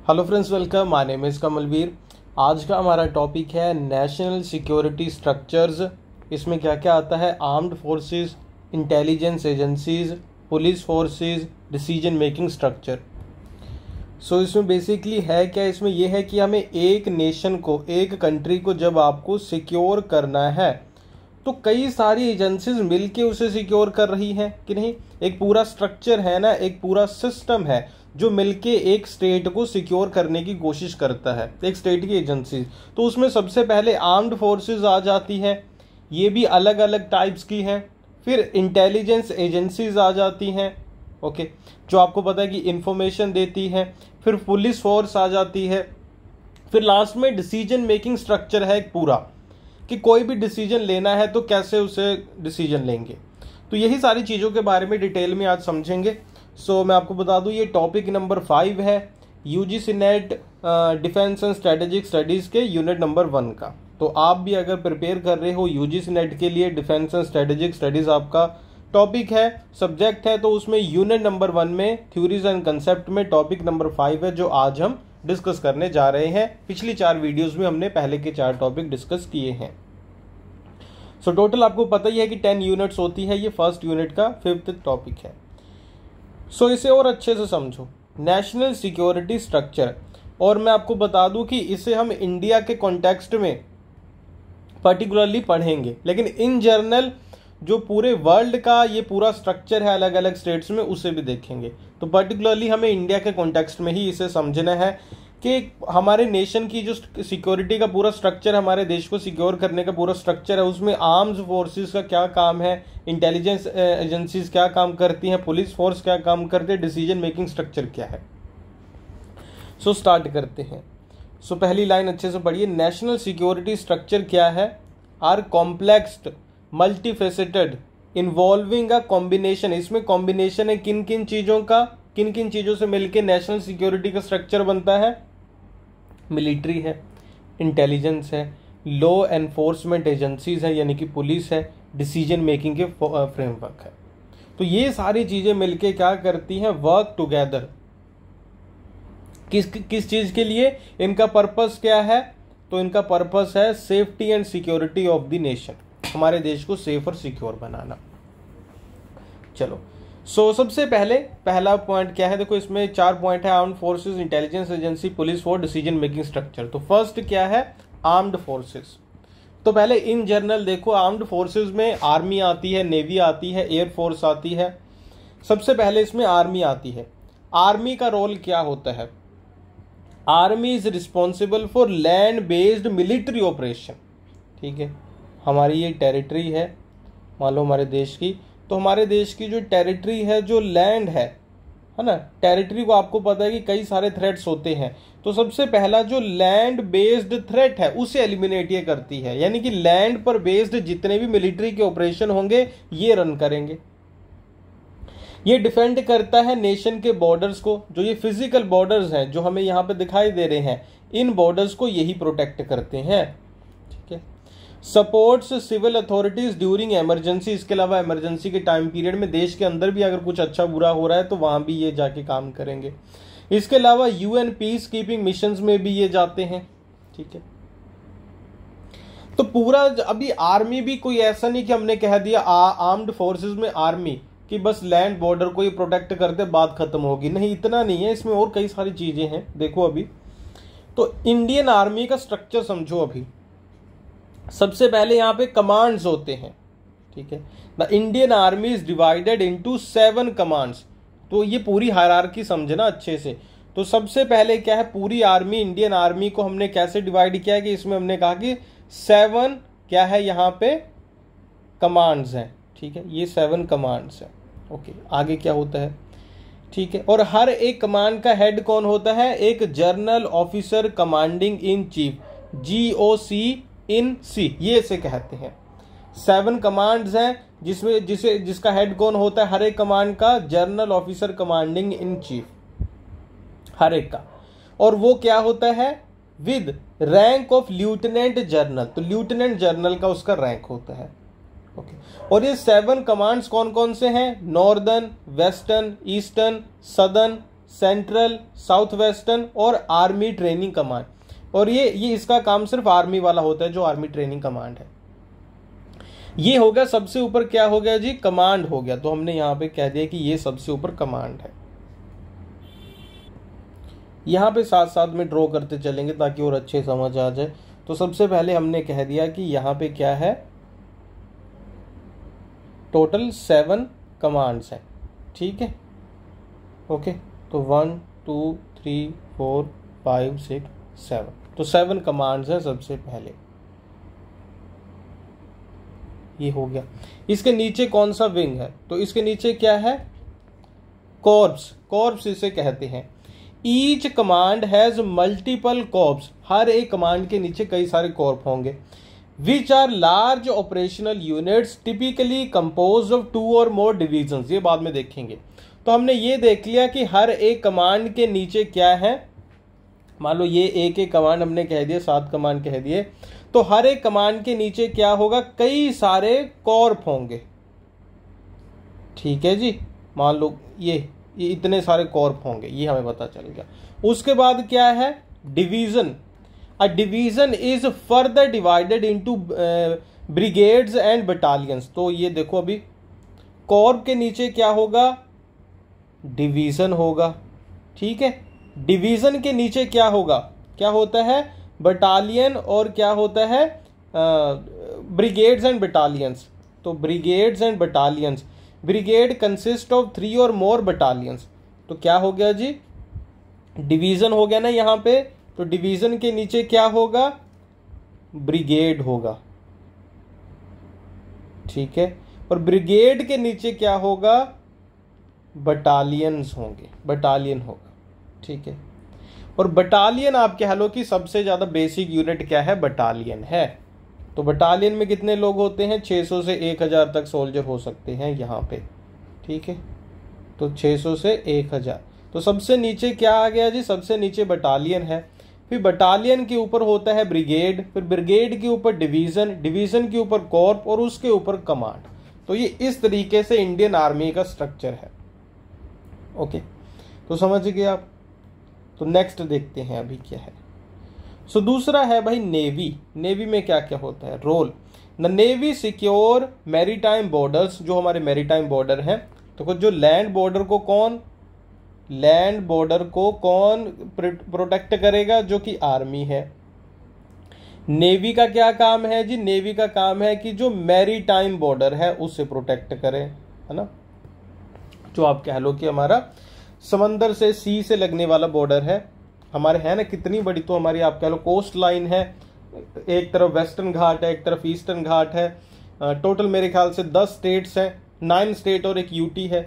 Hello friends, welcome. My name is Kamalveer. आज का हमारा टॉपिक है नेशनल सिक्योरिटी स्ट्रक्चर्स। इसमें क्या क्या आता है? Armed forces, intelligence agencies, police forces, decision making structure. So इसमें बेसिकली है क्या? इसमें यह है कि हमें एक नेशन को, एक कंट्री को जब आपको सिक्योर करना है तो कई सारी एजेंसीज मिलके उसे सिक्योर कर रही हैं कि नहीं। एक पूरा स्ट्रक्चर है ना, एक पूरा सिस्टम है जो मिलके एक स्टेट को सिक्योर करने की कोशिश करता है, एक स्टेट की एजेंसी। तो उसमें सबसे पहले आर्म्ड फोर्सेस आ जाती है, ये भी अलग अलग टाइप्स की हैं। फिर इंटेलिजेंस एजेंसीज आ जाती हैं, ओके, जो आपको पता है कि इंफॉर्मेशन देती है। फिर पुलिस फोर्स आ जाती है। फिर लास्ट में डिसीजन मेकिंग स्ट्रक्चर है एक पूरा, कि कोई भी डिसीजन लेना है तो कैसे उसे डिसीजन लेंगे। तो यही सारी चीज़ों के बारे में डिटेल में आज समझेंगे। सो मैं आपको बता दूं, ये टॉपिक नंबर 5 है UGC net defence and strategic studies के यूनिट नंबर 1 का। तो आप भी अगर प्रिपेयर कर रहे हो यूजीसी नेट के लिए, डिफेंस एंड स्ट्रेटेजिक स्टडीज़ आपका टॉपिक है, सब्जेक्ट है, तो उसमें यूनिट नंबर 1 में थ्योरीज एंड कंसेप्ट में टॉपिक नंबर 5 है जो आज हम डिस्कस करने जा रहे हैं। पिछली 4 वीडियोस में हमने पहले के 4 टॉपिक डिस्कस किए हैं। सो टोटल आपको पता ही है कि 10 यूनिट्स होती है। ये फर्स्ट यूनिट का 5th टॉपिक है। सो इसे और अच्छे से समझो, नेशनल सिक्योरिटी स्ट्रक्चर। और मैं आपको बता दूं कि इसे हम इंडिया के कॉन्टेक्स्ट में पर्टिकुलरली पढ़ेंगे, लेकिन इन जनरल जो पूरे वर्ल्ड का ये पूरा स्ट्रक्चर है अलग अलग स्टेट्स में, उसे भी देखेंगे। तो पर्टिकुलरली हमें इंडिया के कॉन्टेक्स्ट में ही इसे समझना है कि हमारे नेशन की जो सिक्योरिटी का पूरा स्ट्रक्चर, हमारे देश को सिक्योर करने का पूरा स्ट्रक्चर है, उसमें आर्म्स फोर्सेस का क्या काम है, इंटेलिजेंस एजेंसीज क्या काम करती हैं, पुलिस फोर्स क्या काम करते हैं, डिसीजन मेकिंग स्ट्रक्चर क्या है। सो स्टार्ट करते हैं। सो पहली लाइन अच्छे से पढ़िए। नेशनल सिक्योरिटी स्ट्रक्चर क्या है? Are complexed, multifaceted, involving a combination. इसमें कॉम्बिनेशन है किन किन चीज़ों का, किन किन चीज़ों से मिलकर नेशनल सिक्योरिटी का स्ट्रक्चर बनता है? मिलिट्री है, इंटेलिजेंस है, लॉ एनफोर्समेंट एजेंसीज है यानी कि पुलिस है, डिसीजन मेकिंग के फ्रेमवर्क है। तो ये सारी चीज़ें मिलके क्या करती हैं? Work together. किस चीज़ के लिए? इनका पर्पस क्या है? तो इनका पर्पस है safety and security of the nation, हमारे देश को सेफ और सिक्योर बनाना। चलो, सो सबसे पहले पहला पॉइंट क्या है? देखो, इसमें 4 पॉइंट है। Armed forces, intelligence agency, police force, decision making structure. तो फर्स्ट क्या है? Armed forces. तो पहले इन जनरल देखो, आर्म्ड फोर्सेस में आर्मी आती है, नेवी आती है, एयर फोर्स आती है। सबसे पहले इसमें आर्मी आती है। आर्मी का रोल क्या होता है? Army is responsible for land based military operation. ठीक है, हमारी ये टेरिटरी है, मान लो हमारे देश की, तो हमारे देश की जो टेरिटरी है, जो लैंड है ना, टेरिटरी को आपको पता है कि कई सारे थ्रेट्स होते हैं। तो सबसे पहला जो लैंड बेस्ड थ्रेट है उसे एलिमिनेट ये करती है, यानी कि लैंड पर बेस्ड जितने भी मिलिट्री के ऑपरेशन होंगे ये रन करेंगे। ये डिफेंड करता है नेशन के बॉर्डर्स को। जो ये फिजिकल बॉर्डर्स हैं जो हमें यहाँ पे दिखाई दे रहे हैं, इन बॉर्डर्स को यही प्रोटेक्ट करते हैं। ठीक है, supports civil authorities during emergency. इसके अलावा इमरजेंसी के टाइम पीरियड में देश के अंदर भी अगर कुछ अच्छा बुरा हो रहा है तो वहां भी ये जाके काम करेंगे। इसके अलावा यूएन पीस कीपिंग मिशंस में भी ये जाते हैं। ठीक है, तो पूरा अभी आर्मी भी कोई ऐसा नहीं कि हमने कह दिया आर्म्ड फोर्सेस में आर्मी कि बस लैंड बॉर्डर को ही प्रोटेक्ट करते बात खत्म होगी, नहीं, इतना नहीं है। इसमें और कई सारी चीजें हैं। देखो अभी तो इंडियन आर्मी का स्ट्रक्चर समझो। अभी सबसे पहले यहाँ पे कमांड्स होते हैं। ठीक है, the Indian army is divided into 7 commands. तो ये पूरी हायरार्की समझना अच्छे से। तो सबसे पहले क्या है? पूरी आर्मी, इंडियन आर्मी को हमने कैसे डिवाइड किया है कि इसमें हमने कहा कि 7 क्या है यहाँ पे? कमांड्स हैं। ठीक है, ये 7 कमांड्स हैं। ओके, आगे क्या होता है? ठीक है, और हर एक कमांड का हेड कौन होता है? एक general officer commanding in chief, GOC इन सी, ये इसे कहते हैं। 7 कमांड्स हैं जिसका हेड कौन होता है? हर एक कमांड का general officer commanding in chief, हर एक का। और वो क्या होता है? With rank of lieutenant general. तो लेफ्टिनेंट जनरल का उसका रैंक होता है। ओके, और ये 7 कमांड्स कौन कौन से हैं? Northern, western, eastern, southern, central, south western और आर्मी ट्रेनिंग कमांड। और ये इसका काम सिर्फ आर्मी वाला होता है, जो आर्मी ट्रेनिंग कमांड है। ये हो गया सबसे ऊपर, क्या हो गया जी, कमांड हो गया। तो हमने यहां पे कह दिया कि ये सबसे ऊपर कमांड है। यहां पे साथ साथ में ड्रॉ करते चलेंगे ताकि और अच्छे समझ आ जाए। तो सबसे पहले हमने कह दिया कि यहां पे क्या है, टोटल 7 कमांड्स हैं, ठीक है, ओके। तो 1 2 3 4 5 6 7, तो 7 कमांड्स हैं सबसे पहले। ये हो गया। इसके नीचे कौन सा विंग है, तो इसके नीचे क्या है, कॉर्प्स। कॉर्प्स इसे कहते हैं। Each command has multiple corps, हर एक कमांड के नीचे कई सारे कॉर्प होंगे। Which are large operational units typically composed of 2 और मोर डिविजन्स, ये बाद में देखेंगे। तो हमने ये देख लिया कि हर एक कमांड के नीचे क्या है। मान लो ये एक कमांड हमने कह दिए, 7 कमांड कह दिए, तो हर एक कमांड के नीचे क्या होगा, कई सारे कॉर्प होंगे, ठीक है जी। मान लो ये इतने सारे कॉर्प होंगे, ये हमें पता चल गया। उसके बाद क्या है, division. A division is further divided into brigades and battalions. तो ये देखो अभी कॉर्प के नीचे क्या होगा, डिवीजन होगा, ठीक है। डिवीजन के नीचे क्या होगा, क्या होता है, बटालियन, और क्या होता है, ब्रिगेड्स एंड बटालियंस। तो brigades and battalions, brigade consist of 3 और मोर बटालियंस। तो क्या हो गया जी, डिवीजन हो गया ना यहां पे। तो डिवीजन के नीचे क्या होगा, ब्रिगेड होगा, ठीक है। और ब्रिगेड के नीचे क्या होगा, बटालियंस होंगे, बटालियन होगा, ठीक है। और बटालियन आप कह लो कि सबसे ज्यादा बेसिक यूनिट क्या है, बटालियन है। तो बटालियन में कितने लोग होते हैं, 600 से 1000 तक सोल्जर हो सकते हैं यहाँ पे, ठीक है। तो 600 से 1000। तो सबसे नीचे क्या आ गया जी, सबसे नीचे बटालियन है। फिर बटालियन के ऊपर होता है ब्रिगेड, फिर ब्रिगेड के ऊपर डिवीजन, डिवीजन के ऊपर कॉर्प, और उसके ऊपर कमांड। तो ये इस तरीके से इंडियन आर्मी का स्ट्रक्चर है, ओके। तो समझ गए आप। तो नेक्स्ट देखते हैं अभी क्या है। सो दूसरा है भाई नेवी। नेवी में क्या क्या होता है, role. The navy secure maritime borders, जो हमारे मैरीटाइम बॉर्डर हैं। तो जो लैंड बॉर्डर को कौन, लैंड बॉर्डर को कौन प्रोटेक्ट करेगा, जो कि आर्मी है। नेवी का क्या काम है जी, नेवी का काम है कि जो मैरीटाइम बॉर्डर है उसे प्रोटेक्ट करे, है ना। जो आप कह लो कि हमारा समंदर से, सी से लगने वाला बॉर्डर है हमारे, है ना। कितनी बड़ी, तो हमारी आप कह लो कोस्ट लाइन है। एक तरफ वेस्टर्न घाट है, एक तरफ ईस्टर्न घाट है। टोटल मेरे ख्याल से 10 स्टेट्स हैं, 9 स्टेट और एक यूटी है।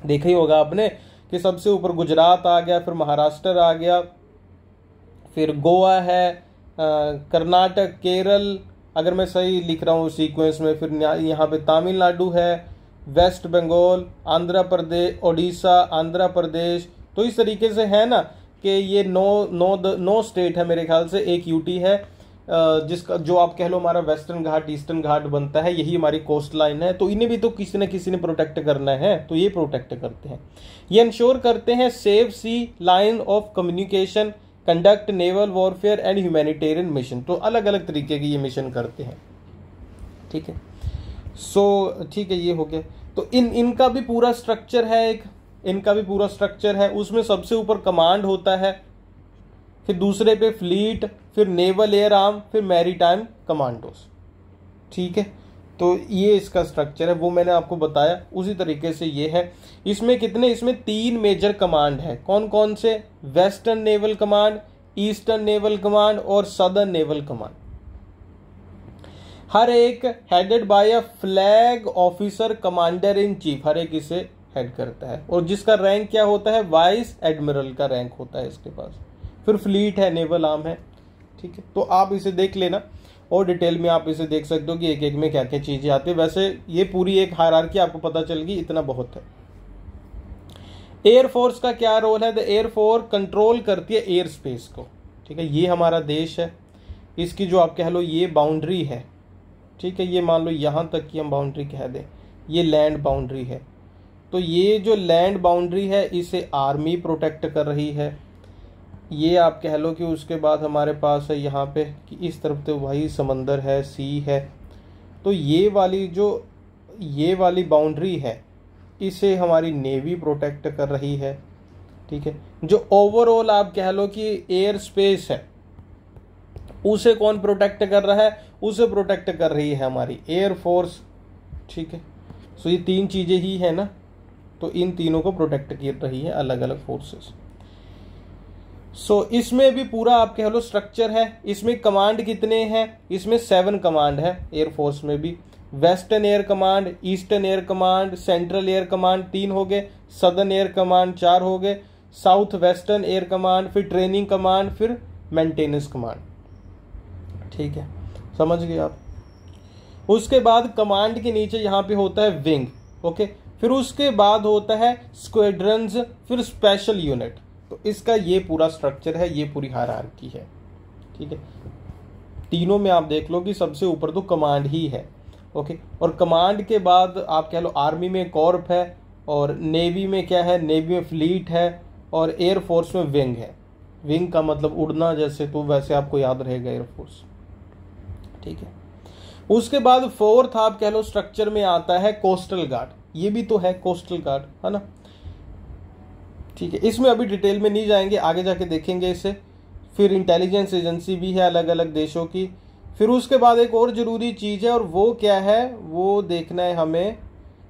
देखा ही होगा आपने कि सबसे ऊपर गुजरात आ गया, फिर महाराष्ट्र आ गया, फिर गोवा है, कर्नाटक, केरल, अगर मैं सही लिख रहा हूँ सीक्वेंस में, फिर यहाँ पे तमिलनाडु है, वेस्ट बंगाल, आंध्र प्रदेश, ओडिशा, आंध्र प्रदेश। तो इस तरीके से है ना कि ये 9 स्टेट है मेरे ख्याल से, एक यूटी है, जिसका जो आप कह लो हमारा वेस्टर्न घाट, ईस्टर्न घाट बनता है, यही हमारी कोस्ट लाइन है। तो इन्हें भी तो किसी न किसी ने प्रोटेक्ट करना है, तो ये प्रोटेक्ट करते हैं। ये इंश्योर करते हैं safe sea line of communication, conduct naval warfare and humanitarian mission. तो अलग अलग तरीके के ये मिशन करते हैं, ठीक है। सो ठीक है, ये हो गया। तो इनका भी पूरा स्ट्रक्चर है, एक इनका भी पूरा स्ट्रक्चर है। उसमें सबसे ऊपर कमांड होता है, फिर दूसरे पे फ्लीट, फिर नेवल एयर आर्म, फिर मैरीटाइम कमांडोस, ठीक है। तो ये इसका स्ट्रक्चर है, वो मैंने आपको बताया उसी तरीके से ये है। इसमें कितने, इसमें 3 मेजर कमांड है। कौन कौन से, western naval command, eastern naval command और सदर्न नेवल कमांड। हर एक headed by a flag officer commander in chief, हर एक इसे हेड करता है। और जिसका रैंक क्या होता है, वाइस एडमिरल का रैंक होता है इसके पास। फिर फ्लीट है, नेवल आर्म है, ठीक है। तो आप इसे देख लेना और डिटेल में आप इसे देख सकते हो कि एक एक में क्या क्या चीजें आती है। वैसे ये पूरी एक हायरार्की आपको पता चल गई, इतना बहुत है। एयरफोर्स का क्या रोल है, द एयरफोर्स कंट्रोल करती है एयर स्पेस को, ठीक है। ये हमारा देश है, इसकी जो आप कह लो ये बाउंड्री है, ठीक है। ये मान लो यहां तक की हम बाउंड्री कह दें, ये लैंड बाउंड्री है, तो ये जो लैंड बाउंड्री है इसे आर्मी प्रोटेक्ट कर रही है। ये आप कह लो कि उसके बाद हमारे पास है यहाँ पे कि इस तरफ तो वही समंदर है, सी है, तो ये वाली बाउंड्री है इसे हमारी नेवी प्रोटेक्ट कर रही है। ठीक है, जो ओवरऑल आप कह लो कि एयर स्पेस है उसे कौन प्रोटेक्ट कर रहा है, उसे प्रोटेक्ट कर रही है हमारी एयर फोर्स। ठीक है, सो ये तीन चीजें ही है ना, तो इन तीनों को प्रोटेक्ट कर रही है अलग अलग फोर्सेस। सो इसमें भी पूरा आप कह लो स्ट्रक्चर है। इसमें कमांड कितने हैं, इसमें 7 कमांड है एयरफोर्स में भी। Western air command, eastern air command, central air command 3 हो गए, सदर्न एयर कमांड 4 हो गए, साउथ वेस्टर्न एयर कमांड, फिर ट्रेनिंग कमांड, फिर मेंटेनेंस कमांड। ठीक है, समझ गए आप। उसके बाद कमांड के नीचे यहाँ पे होता है विंग। ओके, फिर उसके बाद होता है स्क्वाड्रंस, फिर स्पेशल यूनिट। तो इसका ये पूरा स्ट्रक्चर है, ये पूरी हायरार्की है। ठीक है, तीनों में आप देख लो कि सबसे ऊपर तो कमांड ही है। ओके, और कमांड के बाद आप कह लो आर्मी में कॉर्प है, और नेवी में क्या है, नेवी में फ्लीट है, और एयर फोर्स में विंग है। विंग का मतलब उड़ना, जैसे तो वैसे आपको याद रहेगा एयरफोर्स। ठीक है, उसके बाद फोर्थ आप कह लो स्ट्रक्चर में आता है कोस्टल गार्ड। ये भी तो है कोस्टल गार्ड, है ना। ठीक है, इसमें अभी डिटेल में नहीं जाएंगे, आगे जाके देखेंगे इसे। फिर इंटेलिजेंस एजेंसी भी है अलग अलग देशों की। फिर उसके बाद एक और जरूरी चीज है, और वो क्या है वो देखना है हमें।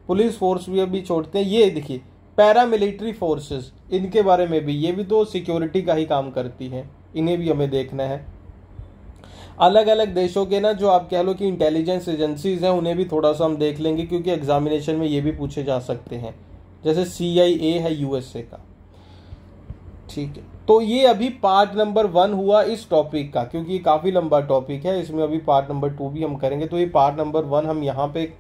पुलिस फोर्स भी अभी छोड़ते हैं। ये देखिए पैरामिलिट्री फोर्सेस, इनके बारे में भी, ये भी तो सिक्योरिटी का ही काम करती है, इन्हें भी हमें देखना है। अलग अलग देशों के ना जो आप कह लो कि इंटेलिजेंस एजेंसीज हैं, उन्हें भी थोड़ा सा हम देख लेंगे, क्योंकि एग्जामिनेशन में ये भी पूछे जा सकते हैं। जैसे CIA है USA का। ठीक है, तो ये अभी पार्ट नंबर 1 हुआ इस टॉपिक का, क्योंकि ये काफी लंबा टॉपिक है। इसमें अभी पार्ट नंबर 2 भी हम करेंगे। तो ये पार्ट नंबर 1 हम यहाँ पे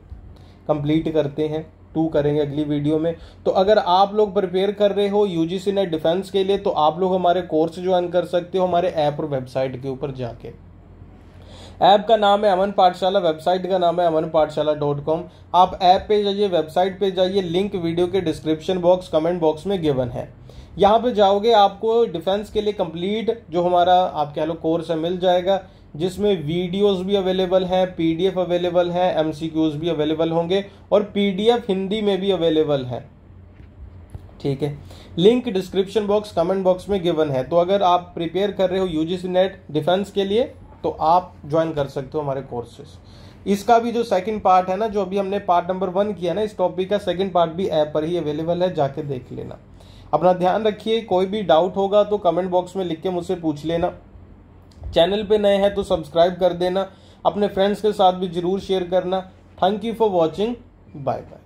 कंप्लीट करते हैं, 2 करेंगे अगली वीडियो में। तो अगर आप लोग प्रिपेयर कर रहे हो UGC नेट डिफेंस के लिए, तो आप लोग हमारे कोर्स ज्वाइन कर सकते हो हमारे ऐप और वेबसाइट के ऊपर जाके। ऐप का नाम है अमन पाठशाला, वेबसाइट का नाम है amanpathshala.com। आप ऐप पे जाइए, वेबसाइट पे जाइए, लिंक वीडियो के डिस्क्रिप्शन बॉक्स, कमेंट बॉक्स में गिवन है। यहाँ पे जाओगे आपको डिफेंस के लिए कंप्लीट जो हमारा आप कह लो कोर्स है मिल जाएगा, जिसमें वीडियोस भी अवेलेबल हैं, PDF अवेलेबल है, MCQs भी अवेलेबल होंगे, और PDF हिंदी में भी अवेलेबल है। ठीक है, link description box, comment box में गिवन है। तो अगर आप प्रिपेयर कर रहे हो UGC नेट डिफेंस के लिए, तो आप ज्वाइन कर सकते हो हमारे कोर्सेस। इसका भी जो सेकंड पार्ट है ना, जो अभी हमने पार्ट नंबर 1 किया ना इस टॉपिक का, सेकंड पार्ट भी ऐप पर ही अवेलेबल है, जाके देख लेना। अपना ध्यान रखिए, कोई भी डाउट होगा तो कमेंट बॉक्स में लिख के मुझसे पूछ लेना। चैनल पे नए हैं तो सब्सक्राइब कर देना, अपने फ्रेंड्स के साथ भी जरूर शेयर करना। Thank you for watching, bye bye.